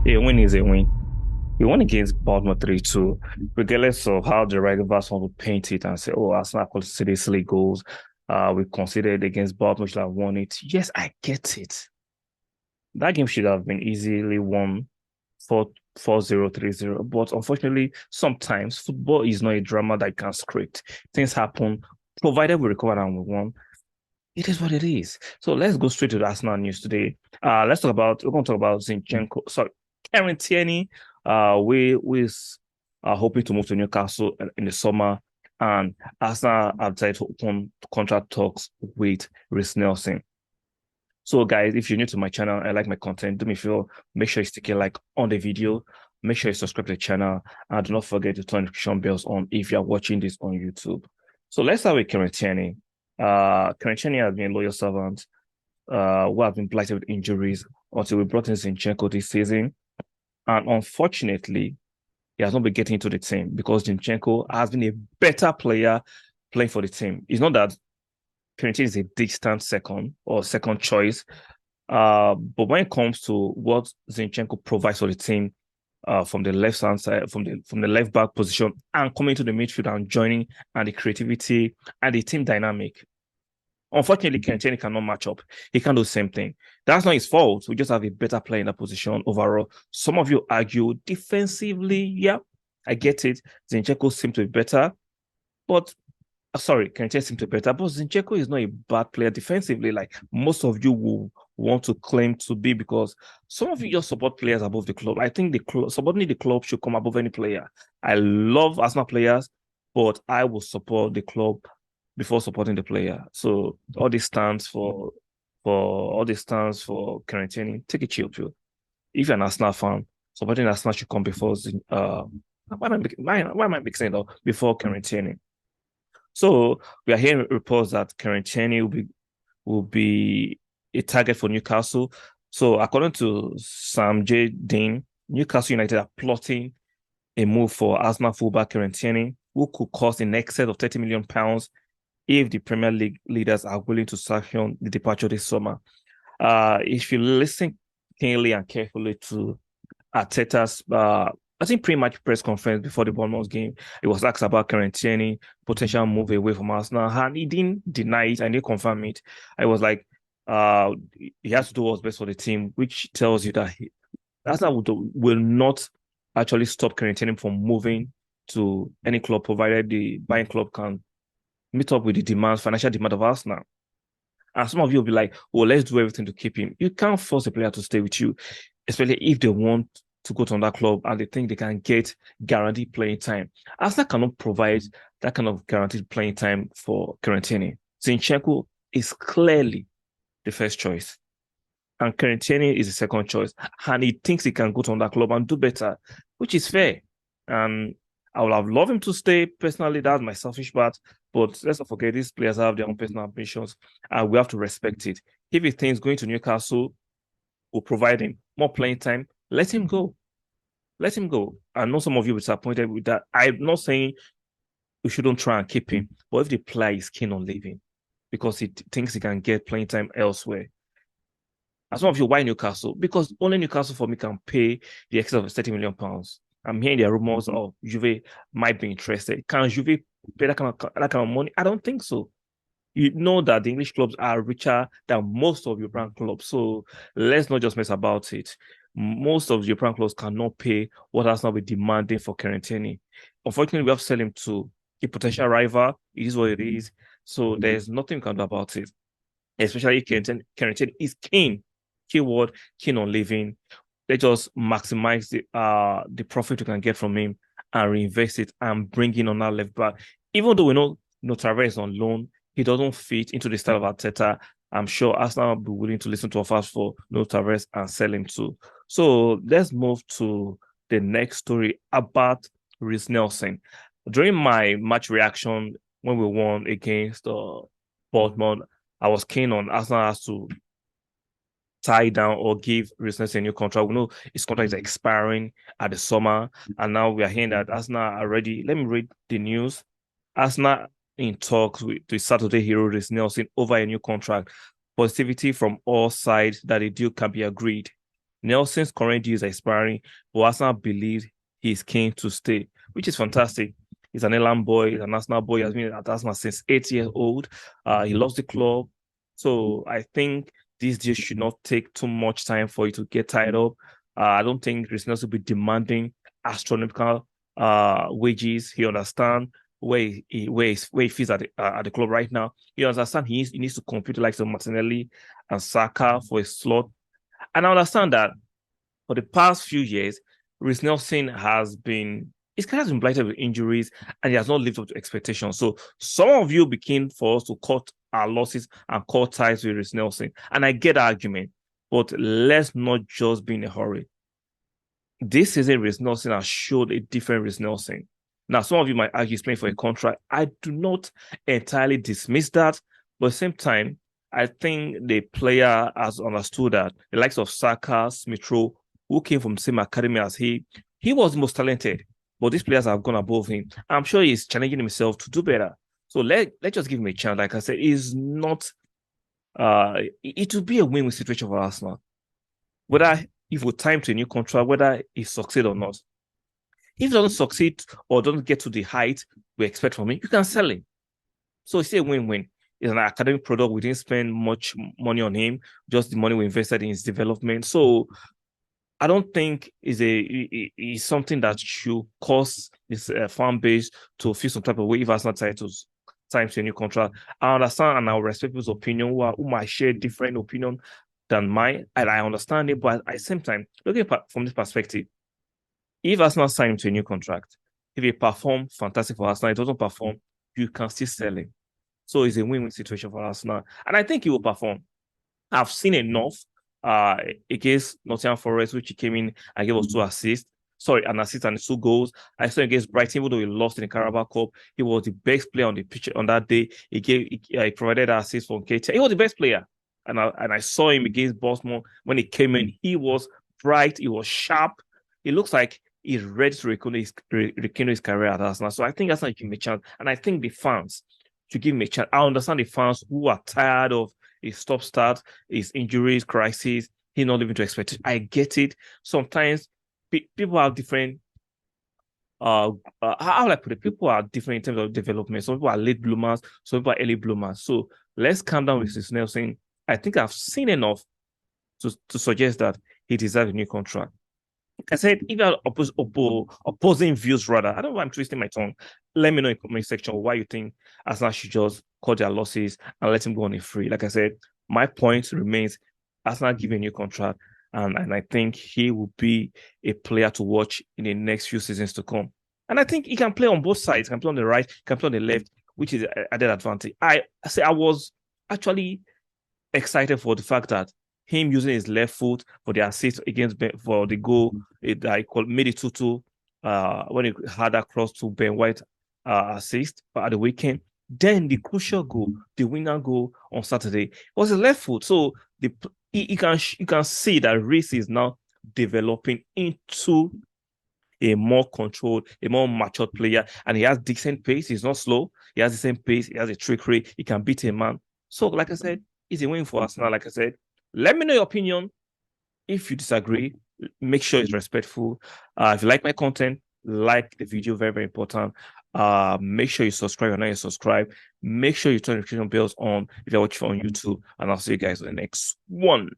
A win is a win. We won against Baltimore 3-2, regardless of how the rivals want to paint it and say, oh, Arsenal conceded silly goals. We conceded against Baltimore, should have won it. Yes, I get it. That game should have been easily won 4-0, 3-0. But unfortunately, sometimes football is not a drama that you can script. Things happen, provided we recover and we won. It is what it is. So let's go straight to the Arsenal news today. We're going to talk about Zinchenko. Sorry, Karen Tierney. We are hoping to move to Newcastle in the summer, and Arsenal have decided to open contract talks with Reiss Nelson. So, guys, if you're new to my channel and like my content, do me a favor, make sure you stick a like on the video. Make sure you subscribe to the channel, and do not forget to turn notification bells on if you're watching this on YouTube. So let's start with Karen Tierney. Karen Tierney has been a loyal servant, who have been blighted with injuries until we brought in Zinchenko this season. And unfortunately, he has not been getting into the team because Zinchenko has been a better player playing for the team. It's not that Karen Tierney is a distant second or second choice, but when it comes to what Zinchenko provides for the team, from the left hand side, from the left back position, and coming to the midfield and joining, and the creativity and the team dynamic. Unfortunately, Tierney cannot match up. He can't do the same thing. That's not his fault. We just have a better player in that position overall. Some of you argue defensively, yeah, I get it. Zinchenko seems to be better, but sorry, Tierney seems to be better, but Zinchenko is not a bad player defensively, like most of you will want to claim to be, because some of you just support players above the club. I think supporting the club should come above any player. I love Arsenal players, but I will support the club before supporting the player. So all this stands for Tierney. Take a chill pill. If you're an Arsenal fan, supporting Arsenal should come before why am I mixing it up before Tierney? So we are hearing reports that Tierney will be a target for Newcastle. So according to Sam J. Dean, Newcastle United are plotting a move for Arsenal fullback Tierney, who could cost in excess of £30 million if the Premier League leaders are willing to sanction the departure this summer. If you listen keenly and carefully to Arteta's, I think pre-match press conference before the Bournemouth game, it was asked about Tierney potential move away from Arsenal, and he didn't deny it and he confirmed it. I was like, he has to do what's best for the team, which tells you that Arsenal will not actually stop Tierney from moving to any club, provided the buying club can meet up with the demands, financial demand of Arsenal. And some of you will be like, oh, let's do everything to keep him. You can't force a player to stay with you, especially if they want to go to another club and they think they can get guaranteed playing time. Arsenal cannot provide that kind of guaranteed playing time for Tierney. Zinchenko is clearly the first choice, and Tierney is the second choice. And he thinks he can go to another club and do better, which is fair. And I would have loved him to stay personally. That's my selfish part. But let's not forget, these players have their own personal ambitions, and we have to respect it. If he thinks going to Newcastle will provide him more playing time, let him go. Let him go. I know some of you will be disappointed with that. I'm not saying we shouldn't try and keep him, but if the player is keen on leaving because he thinks he can get playing time elsewhere. And some of you, why Newcastle? Because only Newcastle for me can pay the excess of £30 million. I'm hearing there are rumors of Juve might be interested. Can Juve pay that kind of money? I don't think so. You know that the English clubs are richer than most of European clubs. So let's not just mess about it. Most of the European clubs cannot pay what Arsenal be demanding for Tierney. Unfortunately, we have to sell him to a potential rival. It is what it is. So there's nothing we can do about it. Especially if Tierney is keen. Keyword, keen on leaving. They just maximize the profit we can get from him and reinvest it and bring in on our left back. Even though we know Tavares is on loan, he doesn't fit into the style of Arteta. I'm sure Arsenal will be willing to listen to offers for Tavares and sell him too. So let's move to the next story about Reiss Nelson. During my match reaction when we won against Baltimore, I was keen on Arsenal has to tie down or give Reiss Nelson a new contract. We know his contract is expiring at the summer, and now we are hearing that Arsenal are ready. Let me read the news. Arsenal in talks with the Saturday hero Reiss Nelson over a new contract. Positivity from all sides that a deal can be agreed. Nelson's current deal is expiring, but Arsenal believe he's keen to stay, which is fantastic. He's an Elan boy, he's an Arsenal boy. He has been at Arsenal since 8 years old. He loves the club. So I think this deal should not take too much time for you to get tied up. I don't think Reiss will be demanding astronomical wages. He understands where he feels at the club right now. He understands he needs to compete like some Martinelli and Saka for a slot. And I understand that for the past few years, Reiss Nelson his career has been blighted with injuries and he has not lived up to expectations. So some of you begin for us to cut our losses and cut ties with Reiss Nelson. And I get the argument, but let's not just be in a hurry. This season, Reiss Nelson has showed a different Reiss Nelson. Now, some of you might argue he's playing for a contract. I do not entirely dismiss that, but at the same time, I think the player has understood that the likes of Saka, Smith Rowe, who came from the same academy as he was the most talented, but these players have gone above him. I'm sure he's challenging himself to do better. So let's just give him a chance. Like I said, it's not it will be a win-win situation for Arsenal. Whether if we time to a new contract, whether he succeed or not. If he doesn't succeed or doesn't get to the height we expect from him, you can sell him. So it's a win-win. It's an academic product. We didn't spend much money on him, just the money we invested in his development. So I don't think is something that should cause this fan base to feel some type of way if Arsenal titles time to a new contract. I understand and I respect people's opinion who might share different opinion than mine, and I understand it. But at the same time, looking from this perspective, if Arsenal sign him to a new contract, if he performs fantastic for Arsenal, he doesn't perform, you can still sell him. So it's a win-win situation for Arsenal, and I think he will perform. I've seen enough against Nottingham Forest, which he came in and gave us 2 assists. Sorry, an assist and 2 goals. I saw against Brighton, even though he lost in the Carabao Cup, he was the best player on the pitch on that day. He provided an assist for KT. He was the best player. And I saw him against Bournemouth when he came in. He was bright, he was sharp. It looks like he's ready to rekindle his career at Arsenal. So I think Arsenal give him a chance. And I think the fans should give him a chance. I understand the fans who are tired of his stop-start, his injuries, crises, he's not living to expectation. I get it. Sometimes people have different how will I put it? People are different in terms of development. Some people are late bloomers, some people are early bloomers. So let's calm down with this Nelson. I think I've seen enough to suggest that he deserves a new contract. Like I said, if you are opposing views, rather, I don't know why I'm twisting my tongue. Let me know in the comment section why you think Arsenal should just cut their losses and let him go on a free. Like I said, my point remains Arsenal give a new contract, and I think he will be a player to watch in the next few seasons to come. And I think he can play on both sides. He can play on the right, he can play on the left, which is added advantage. I was actually excited for the fact that him using his left foot for the assist for the goal I made it 2-2 when he had that cross to Ben White assist at the weekend. Then the crucial goal, the winner goal on Saturday, was his left foot. So you can see that Reiss is now developing into a more controlled, a more matured player, and he has decent pace. He's not slow. He has the same pace. He has a trickery. He can beat a man. So, like I said, it's a win for us now. Like I said, let me know your opinion. If you disagree, make sure it's respectful. If you like my content, like the video, very, very important. Make sure you subscribe. If not, you subscribe. Make sure you turn notification bells on if you're watching on YouTube. And I'll see you guys in the next one.